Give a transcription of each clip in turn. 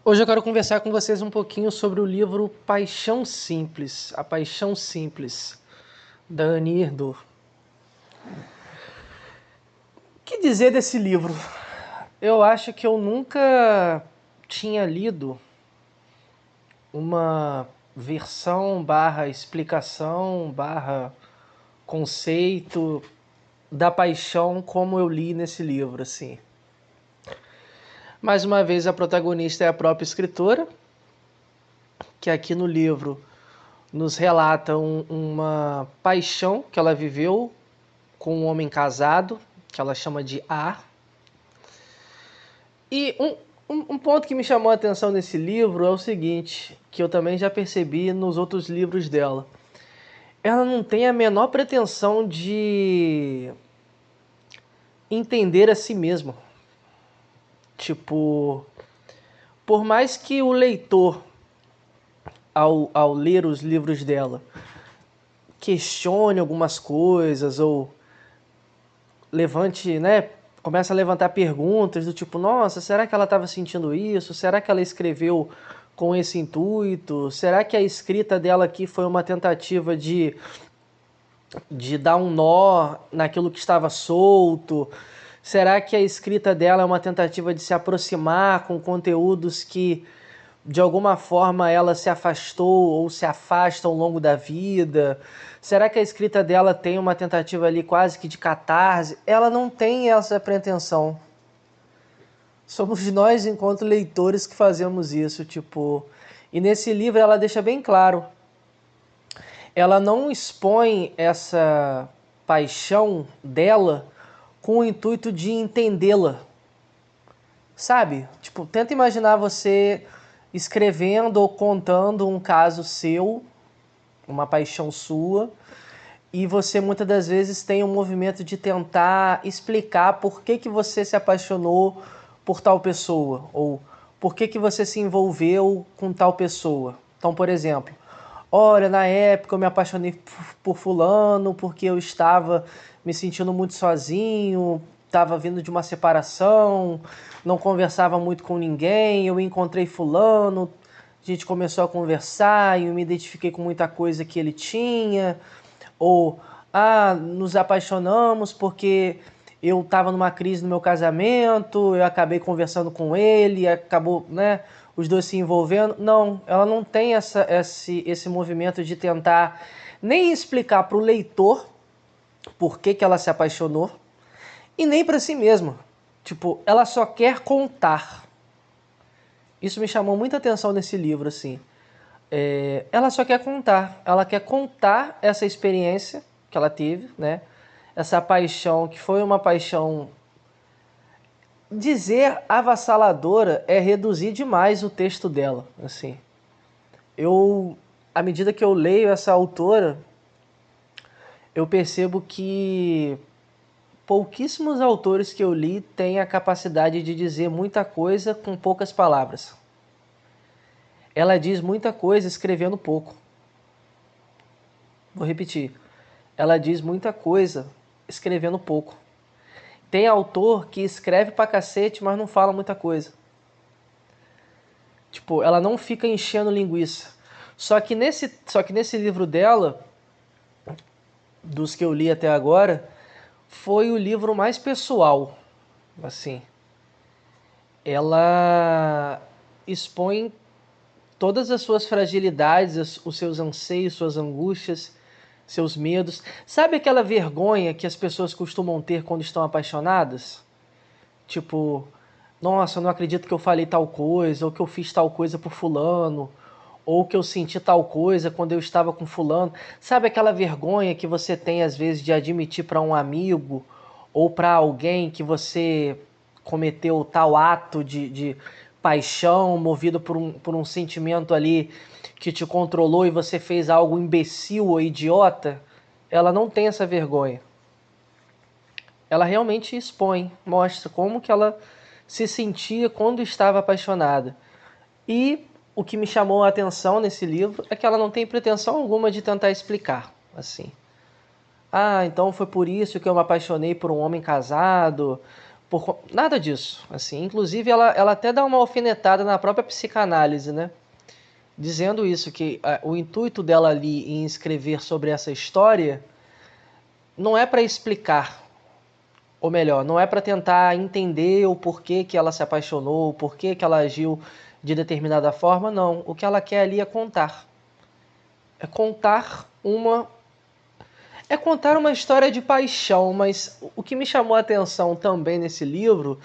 Hoje eu quero conversar com vocês um pouquinho sobre o livro Paixão Simples, A Paixão Simples, da Annie Erdős. O que dizer desse livro? Eu acho que eu nunca tinha lido uma versão barra explicação barra conceito da paixão como eu li nesse livro, assim. Mais uma vez, a protagonista é a própria escritora, que aqui no livro nos relata uma paixão que ela viveu com um homem casado, que ela chama de A. E um ponto que me chamou a atenção nesse livro é o seguinte, que eu também já percebi nos outros livros dela. Ela não tem a menor pretensão de entender a si mesma. Tipo, por mais que o leitor, ao ler os livros dela, questione algumas coisas ou levante, né, começa a levantar perguntas do tipo, nossa, será que ela estava sentindo isso? Será que ela escreveu com esse intuito? Será que a escrita dela aqui foi uma tentativa de dar um nó naquilo que estava solto? Será que a escrita dela é uma tentativa de se aproximar com conteúdos que de alguma forma ela se afastou ou se afasta ao longo da vida? Será que a escrita dela tem uma tentativa ali quase que de catarse? Ela não tem essa pretensão. Somos nós, enquanto leitores, que fazemos isso, tipo... E nesse livro ela deixa bem claro. Ela não expõe essa paixão dela com o intuito de entendê-la. Sabe? Tipo, tenta imaginar você escrevendo ou contando um caso seu, uma paixão sua, e você muitas das vezes tem um movimento de tentar explicar por que você se apaixonou por tal pessoa, ou por que você se envolveu com tal pessoa. Então, por exemplo, olha, na época eu me apaixonei por fulano porque eu estava me sentindo muito sozinho, estava vindo de uma separação, não conversava muito com ninguém, eu encontrei fulano, a gente começou a conversar e eu me identifiquei com muita coisa que ele tinha. Ou, nos apaixonamos porque eu estava numa crise no meu casamento, eu acabei conversando com ele, acabou, né, os dois se envolvendo. Não, ela não tem esse movimento de tentar nem explicar para o leitor por que ela se apaixonou e nem para si mesma. Tipo, ela só quer contar. Isso me chamou muita atenção nesse livro, assim. Ela só quer contar. Ela quer contar essa experiência que ela teve, né? Essa paixão, que foi uma paixão... Dizer avassaladora é reduzir demais o texto dela, assim. À medida que eu leio essa autora, eu percebo que pouquíssimos autores que eu li têm a capacidade de dizer muita coisa com poucas palavras. Ela diz muita coisa escrevendo pouco. Vou repetir. Ela diz muita coisa escrevendo pouco. Tem autor que escreve pra cacete, mas não fala muita coisa. Tipo, ela não fica enchendo linguiça. Só que nesse livro dela, dos que eu li até agora, foi o livro mais pessoal. Assim, ela expõe todas as suas fragilidades, os seus anseios, suas angústias, seus medos. Sabe aquela vergonha que as pessoas costumam ter quando estão apaixonadas? Tipo, nossa, eu não acredito que eu falei tal coisa, ou que eu fiz tal coisa por fulano, ou que eu senti tal coisa quando eu estava com fulano. Sabe aquela vergonha que você tem às vezes de admitir para um amigo ou para alguém que você cometeu tal ato de paixão, movido por um sentimento ali que te controlou e você fez algo imbecil ou idiota? Ela não tem essa vergonha. Ela realmente expõe, mostra como que ela se sentia quando estava apaixonada. E o que me chamou a atenção nesse livro é que ela não tem pretensão alguma de tentar explicar, assim. Então foi por isso que eu me apaixonei por um homem casado, Nada disso. Assim, inclusive, ela até dá uma alfinetada na própria psicanálise, né? Dizendo isso, que o intuito dela ali em escrever sobre essa história não é para explicar, ou melhor, não é para tentar entender o porquê que ela se apaixonou, o porquê que ela agiu de determinada forma, não. O que ela quer ali é contar. É contar uma É contar uma história de paixão, mas o que me chamou a atenção também nesse livro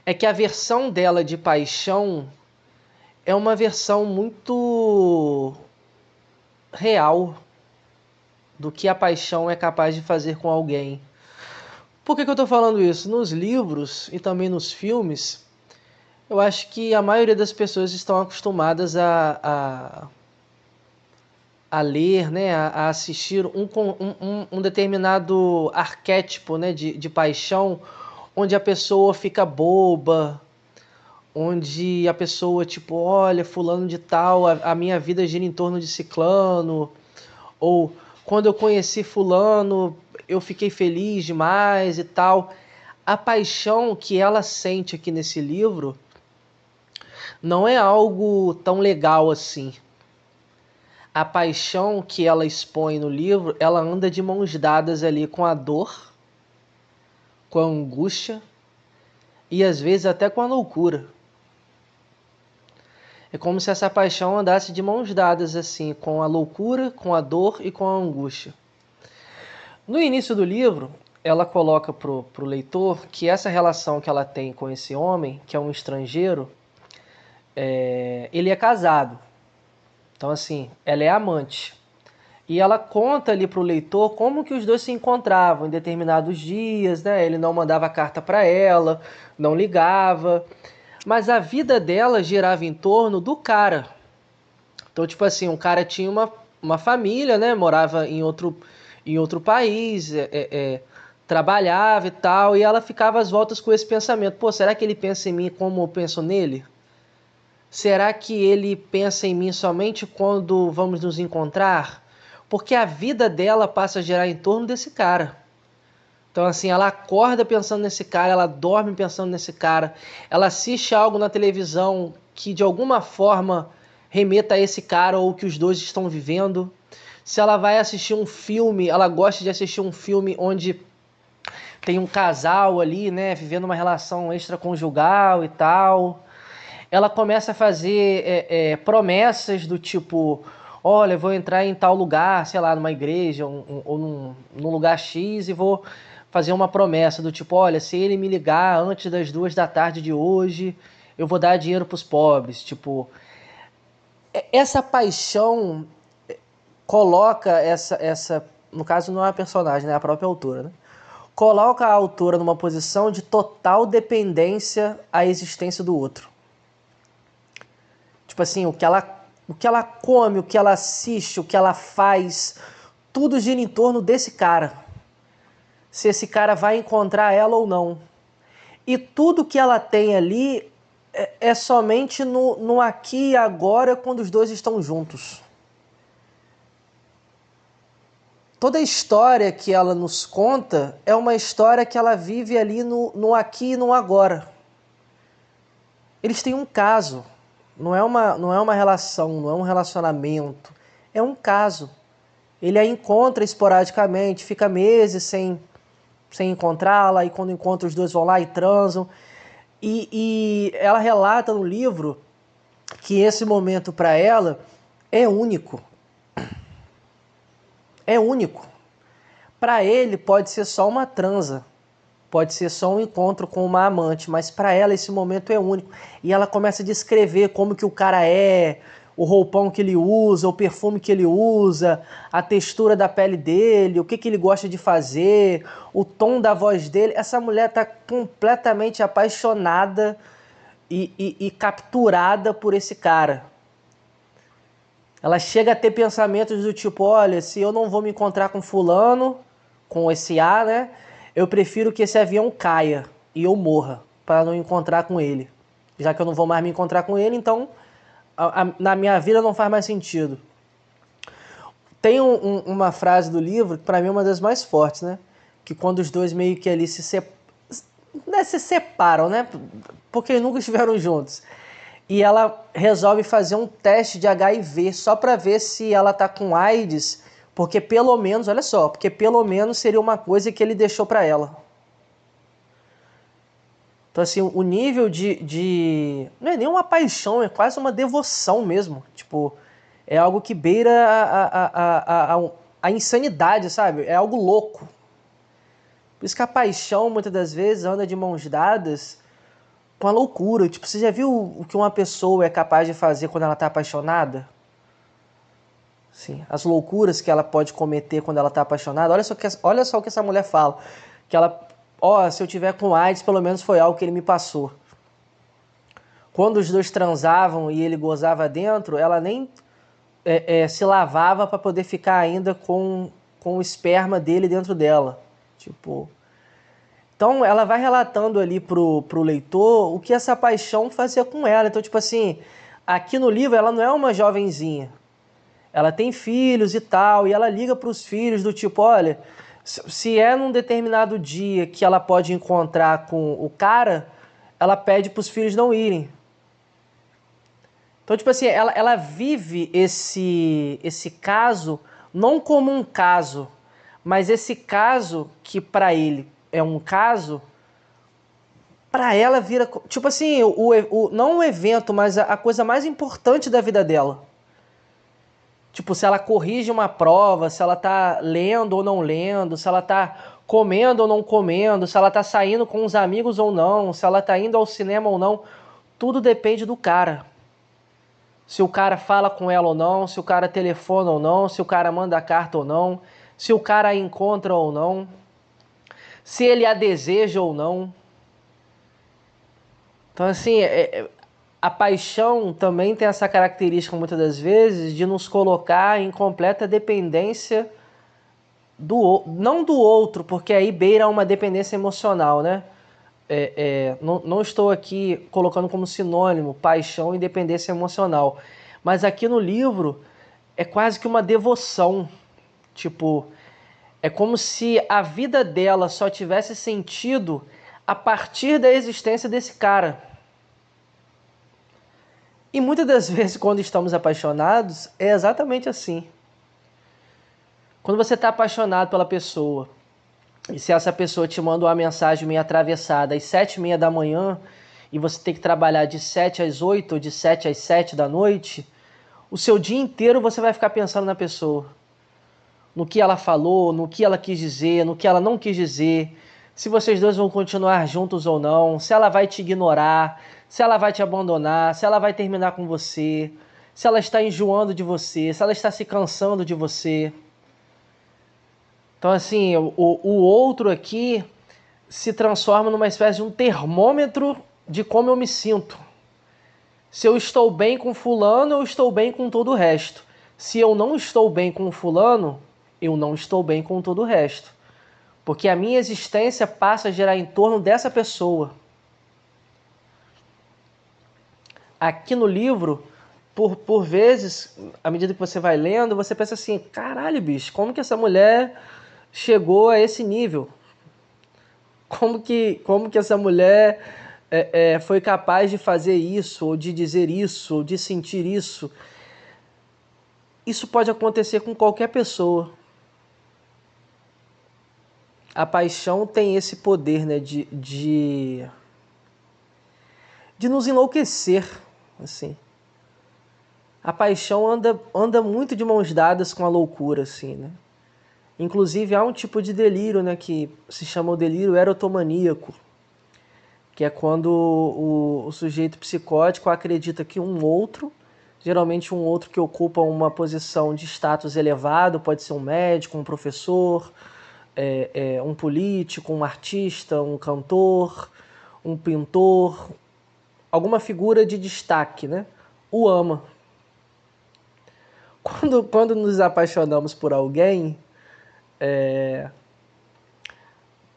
é que a versão dela de paixão é uma versão muito real do que a paixão é capaz de fazer com alguém. Por que eu estou falando isso? Nos livros e também nos filmes, eu acho que a maioria das pessoas estão acostumadas a ler, né, a assistir um determinado arquétipo, né, de paixão, onde a pessoa fica boba, onde a pessoa, tipo, olha, fulano de tal, a minha vida gira em torno de ciclano, ou quando eu conheci fulano, eu fiquei feliz demais e tal. A paixão que ela sente aqui nesse livro não é algo tão legal assim. A paixão que ela expõe no livro, ela anda de mãos dadas ali com a dor, com a angústia e às vezes até com a loucura. É como se essa paixão andasse de mãos dadas assim, com a loucura, com a dor e com a angústia. No início do livro, ela coloca pro leitor que essa relação que ela tem com esse homem, que é um estrangeiro, ele é casado. Então assim, ela é amante. E ela conta ali para o leitor como que os dois se encontravam em determinados dias, né? Ele não mandava carta para ela, não ligava, mas a vida dela girava em torno do cara. Então, tipo assim, um cara tinha uma família, né? Morava em outro país, trabalhava e tal, e ela ficava às voltas com esse pensamento. Pô, será que ele pensa em mim como eu penso nele? Será que ele pensa em mim somente quando vamos nos encontrar? Porque a vida dela passa a girar em torno desse cara. Então, assim, ela acorda pensando nesse cara, ela dorme pensando nesse cara, ela assiste algo na televisão que de alguma forma remeta a esse cara ou que os dois estão vivendo. Se ela vai assistir um filme, ela gosta de assistir um filme onde tem um casal ali, né, vivendo uma relação extraconjugal e tal. Ela começa a fazer promessas do tipo, olha, eu vou entrar em tal lugar, sei lá, numa igreja ou num lugar X e vou fazer uma promessa do tipo, olha, se ele me ligar antes das 2 da tarde de hoje, eu vou dar dinheiro pros pobres. Tipo, essa paixão coloca no caso não é a personagem, né, a própria autora, né? Coloca a autora numa posição de total dependência à existência do outro. Tipo assim, o que ela come, o que ela assiste, o que ela faz, tudo gira em torno desse cara. Se esse cara vai encontrar ela ou não. E tudo que ela tem ali é somente no aqui e agora, quando os dois estão juntos. Toda a história que ela nos conta é uma história que ela vive ali no aqui e no agora. Eles têm um caso. Não é uma relação, não é um relacionamento. É um caso. Ele a encontra esporadicamente, fica meses sem encontrá-la, e quando encontra os dois vão lá e transam. E ela relata no livro que esse momento para ela é único. É único. Para ele pode ser só uma transa, pode ser só um encontro com uma amante, mas para ela esse momento é único. E ela começa a descrever como que o cara é, o roupão que ele usa, o perfume que ele usa, a textura da pele dele, o que ele gosta de fazer, o tom da voz dele. Essa mulher está completamente apaixonada e capturada por esse cara. Ela chega a ter pensamentos do tipo, olha, se eu não vou me encontrar com fulano, com esse A, né? Eu prefiro que esse avião caia e eu morra para não encontrar com ele. Já que eu não vou mais me encontrar com ele, então na minha vida não faz mais sentido. Tem uma frase do livro que para mim é uma das mais fortes, né? Que quando os dois meio que ali né, se separam, né? Porque nunca estiveram juntos. E ela resolve fazer um teste de HIV só para ver se ela tá com AIDS, porque pelo menos, olha só, porque pelo menos seria uma coisa que ele deixou para ela. Então, assim, o nível de. Não é nem uma paixão, é quase uma devoção mesmo. Tipo, é algo que beira a insanidade, sabe? É algo louco. Por isso que a paixão, muitas das vezes, anda de mãos dadas com a loucura. Tipo, você já viu o que uma pessoa é capaz de fazer quando ela está apaixonada? Sim, as loucuras que ela pode cometer quando ela está apaixonada. Olha só o que essa mulher fala. Que ela, ó, se eu tiver com AIDS, pelo menos foi algo que ele me passou. Quando os dois transavam e ele gozava dentro, ela nem se lavava para poder ficar ainda com o esperma dele dentro dela. Tipo, então ela vai relatando ali pro leitor o que essa paixão fazia com ela. Então, tipo assim, aqui no livro ela não é uma jovenzinha. Ela tem filhos e tal, e ela liga para os filhos do tipo, olha, se é num determinado dia que ela pode encontrar com o cara, ela pede para os filhos não irem. Então, tipo assim, ela vive esse caso não como um caso, mas esse caso que para ele é um caso, para ela vira, tipo assim, não o evento, mas a coisa mais importante da vida dela. Tipo, se ela corrige uma prova, se ela tá lendo ou não lendo, se ela tá comendo ou não comendo, se ela tá saindo com os amigos ou não, se ela tá indo ao cinema ou não, tudo depende do cara. Se o cara fala com ela ou não, se o cara telefona ou não, se o cara manda carta ou não, se o cara a encontra ou não, se ele a deseja ou não. Então, assim, a paixão também tem essa característica, muitas das vezes, de nos colocar em completa dependência não do outro, porque aí beira uma dependência emocional, né? Não estou aqui colocando como sinônimo paixão e dependência emocional, mas aqui no livro é quase que uma devoção. Tipo, é como se a vida dela só tivesse sentido a partir da existência desse cara. E muitas das vezes, quando estamos apaixonados, é exatamente assim. Quando você está apaixonado pela pessoa, e se essa pessoa te manda uma mensagem meio atravessada às 7h30 da manhã, e você tem que trabalhar de 7 às 8 ou de 7 às 7 da noite, o seu dia inteiro você vai ficar pensando na pessoa. No que ela falou, no que ela quis dizer, no que ela não quis dizer, se vocês dois vão continuar juntos ou não, se ela vai te ignorar, se ela vai te abandonar, se ela vai terminar com você, se ela está enjoando de você, se ela está se cansando de você. Então, assim, o outro aqui se transforma numa espécie de um termômetro de como eu me sinto. Se eu estou bem com fulano, eu estou bem com todo o resto. Se eu não estou bem com fulano, eu não estou bem com todo o resto. Porque a minha existência passa a girar em torno dessa pessoa. Aqui no livro, por vezes, à medida que você vai lendo, você pensa assim, caralho, bicho, como que essa mulher chegou a esse nível? Como que essa mulher foi capaz de fazer isso, ou de dizer isso, ou de sentir isso? Isso pode acontecer com qualquer pessoa. A paixão tem esse poder, né, de nos enlouquecer, assim. A paixão anda muito de mãos dadas com a loucura, assim, né? Inclusive há um tipo de delírio, né, que se chama o delírio erotomaníaco, que é quando o sujeito psicótico acredita que um outro, geralmente um outro que ocupa uma posição de status elevado, pode ser um médico, um professor, um político, um artista, um cantor, um pintor, alguma figura de destaque, né? O ama. Quando nos apaixonamos por alguém,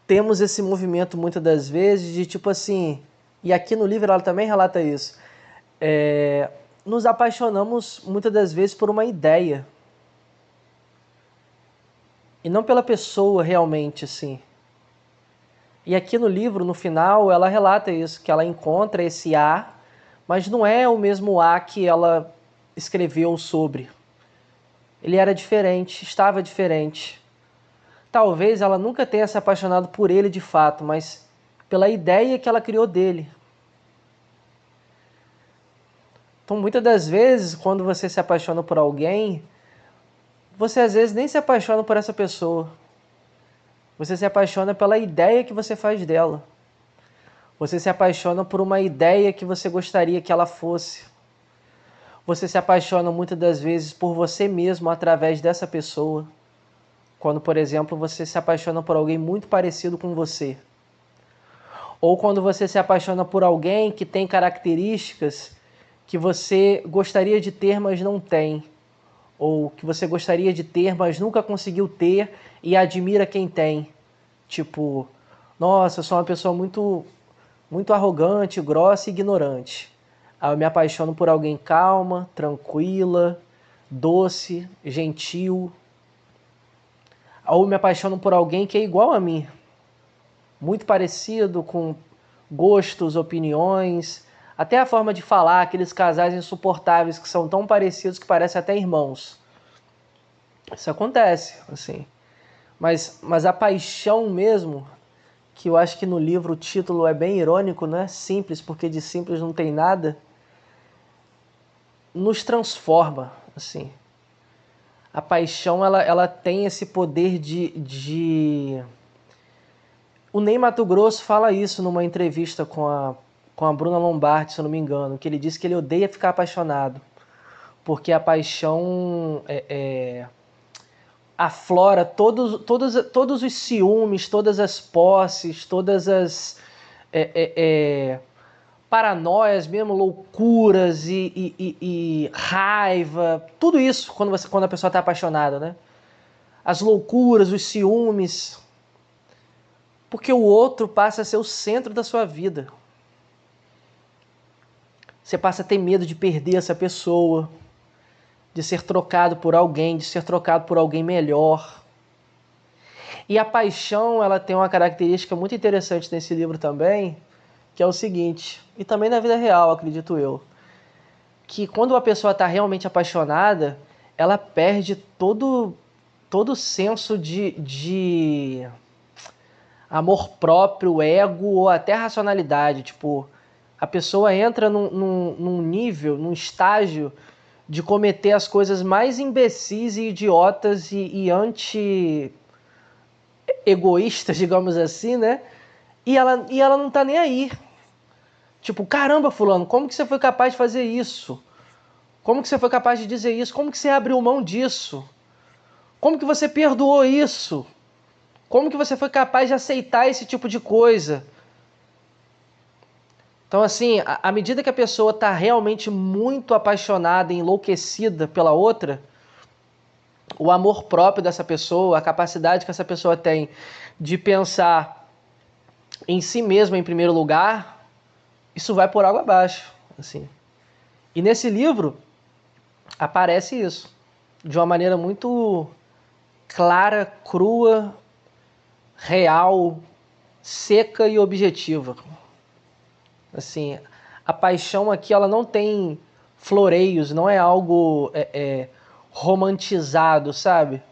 temos esse movimento muitas das vezes de tipo assim, e aqui no livro ela também relata isso, nos apaixonamos muitas das vezes por uma ideia e não pela pessoa realmente, assim. E aqui no livro, no final, ela relata isso, que ela encontra esse A, mas não é o mesmo A que ela escreveu sobre. Ele era diferente, estava diferente. Talvez ela nunca tenha se apaixonado por ele de fato, mas pela ideia que ela criou dele. Então, muitas das vezes, quando você se apaixona por alguém, você às vezes nem se apaixona por essa pessoa. Você se apaixona pela ideia que você faz dela. Você se apaixona por uma ideia que você gostaria que ela fosse. Você se apaixona muitas das vezes por você mesmo através dessa pessoa. Quando, por exemplo, você se apaixona por alguém muito parecido com você. Ou quando você se apaixona por alguém que tem características que você gostaria de ter, mas não tem. Ou que você gostaria de ter, mas nunca conseguiu ter e admira quem tem. Tipo, nossa, eu sou uma pessoa muito arrogante, grossa e ignorante. Aí eu me apaixono por alguém calma, tranquila, doce, gentil. Ou me apaixono por alguém que é igual a mim, muito parecido, com gostos, opiniões, até a forma de falar, aqueles casais insuportáveis que são tão parecidos que parecem até irmãos. Isso acontece, assim. Mas a paixão mesmo, que eu acho que no livro o título é bem irônico, né? Simples, porque de simples não tem nada, nos transforma, assim. A paixão, ela tem esse poder de... O Ney Matogrosso fala isso numa entrevista com a Bruna Lombardi, se eu não me engano, que ele disse que ele odeia ficar apaixonado, porque a paixão aflora todos os ciúmes, todas as posses, todas as paranoias mesmo, loucuras e raiva, tudo isso quando a pessoa está apaixonada, né? As loucuras, os ciúmes, porque o outro passa a ser o centro da sua vida. Você passa a ter medo de perder essa pessoa, de ser trocado por alguém, de ser trocado por alguém melhor. E a paixão, ela tem uma característica muito interessante nesse livro também, que é o seguinte, e também na vida real, acredito eu, que quando a pessoa está realmente apaixonada, ela perde todo o senso de amor próprio, ego ou até racionalidade. Tipo, a pessoa entra num nível, num estágio de cometer as coisas mais imbecis e idiotas e anti-egoístas, digamos assim, né? E ela não tá nem aí. Tipo, caramba, fulano, como que você foi capaz de fazer isso? Como que você foi capaz de dizer isso? Como que você abriu mão disso? Como que você perdoou isso? Como que você foi capaz de aceitar esse tipo de coisa? Então, assim, à medida que a pessoa está realmente muito apaixonada, enlouquecida pela outra, o amor próprio dessa pessoa, a capacidade que essa pessoa tem de pensar em si mesma em primeiro lugar, isso vai por água abaixo, assim. E nesse livro aparece isso, de uma maneira muito clara, crua, real, seca e objetiva. Assim, a paixão aqui ela não tem floreios, não é algo romantizado, sabe?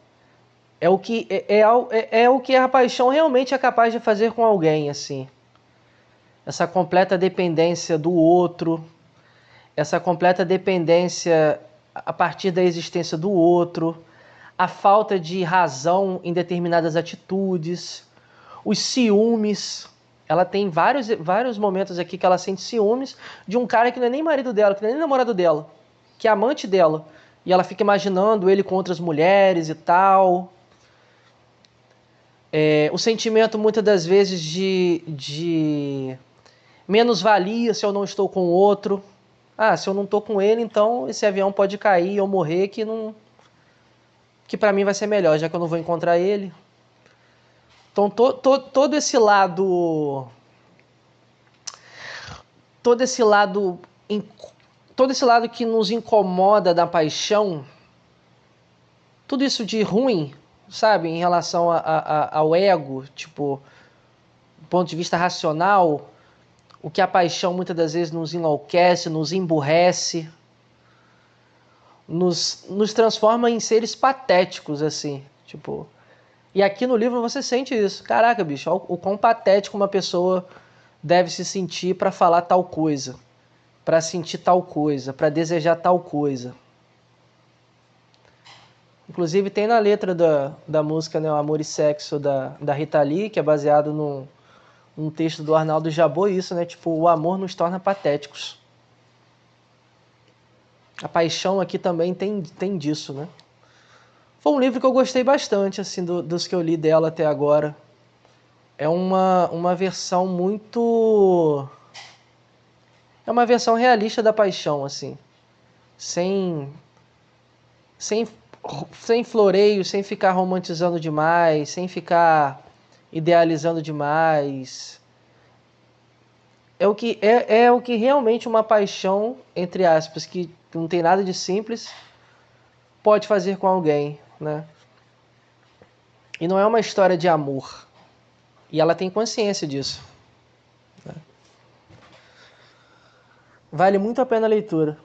É o que é o que a paixão realmente é capaz de fazer com alguém, assim. Essa completa dependência do outro, essa completa dependência a partir da existência do outro, a falta de razão em determinadas atitudes, os ciúmes. Ela tem vários momentos aqui que ela sente ciúmes de um cara que não é nem marido dela, que não é nem namorado dela, que é amante dela. E ela fica imaginando ele com outras mulheres e tal. O sentimento, muitas das vezes, de menos-valia se eu não estou com o outro. Ah, se eu não estou com ele, então esse avião pode cair e eu morrer, que para mim vai ser melhor, já que eu não vou encontrar ele. Então, todo esse lado... Todo esse lado que nos incomoda da paixão, tudo isso de ruim, sabe, em relação ao ego, tipo, ponto de vista racional, o que a paixão muitas das vezes nos enlouquece, nos emburrece, nos transforma em seres patéticos, assim, tipo... E aqui no livro você sente isso. Caraca, bicho, o quão patético uma pessoa deve se sentir para falar tal coisa, para sentir tal coisa, para desejar tal coisa. Inclusive tem na letra da música, né, o Amor e Sexo da Rita Lee, que é baseado num texto do Arnaldo Jabot, isso, né? Tipo, o amor nos torna patéticos. A paixão aqui também tem disso, né? Foi um livro que eu gostei bastante, assim, dos que eu li dela até agora. É uma versão muito... É uma versão realista da paixão, assim. Sem, sem, sem floreio, sem ficar romantizando demais, sem ficar idealizando demais. É o que realmente uma paixão, entre aspas, que não tem nada de simples, pode fazer com alguém, né? E não é uma história de amor. E ela tem consciência disso. Vale muito a pena a leitura.